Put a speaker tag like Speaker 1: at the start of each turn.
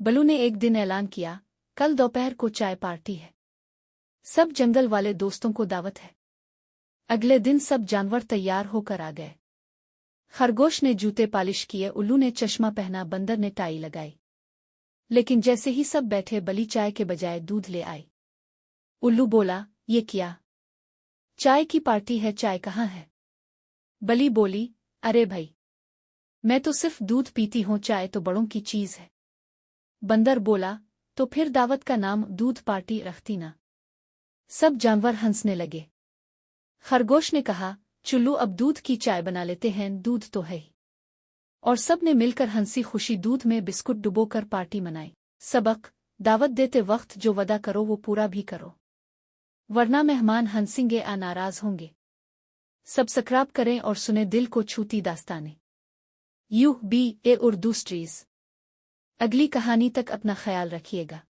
Speaker 1: बल्लू ने एक दिन ऐलान किया, कल दोपहर को चाय पार्टी है। सब जंगल वाले दोस्तों को दावत है। अगले दिन सब जानवर तैयार होकर आ गए। खरगोश ने जूते पालिश किए, उल्लू ने चश्मा पहना, बंदर ने टाई लगाई। लेकिन जैसे ही सब बैठे, बली चाय के बजाय दूध ले आई। उल्लू बोला, ये क्या? चाय की पार्टी है, चाय कहाँ है? बली बोली, अरे भाई, मैं तो सिर्फ दूध पीती हूँ, चाय तो बड़ों की चीज है। बंदर बोला, तो फिर दावत का नाम दूध पार्टी रखती ना। सब जानवर हंसने लगे। खरगोश ने कहा, चुल्लू अब दूध की चाय बना लेते हैं, दूध तो है ही। और सब ने मिलकर हंसी खुशी दूध में बिस्कुट डुबोकर पार्टी मनाई। सबक, दावत देते वक्त जो वादा करो वो पूरा भी करो, वरना मेहमान हंसेंगे या नाराज होंगे। सब्सक्राइब करें और सुने दिल को छूती दास्तानें। UB A Urdu स्ट्रीज। अगली कहानी तक अपना ख्याल रखिएगा।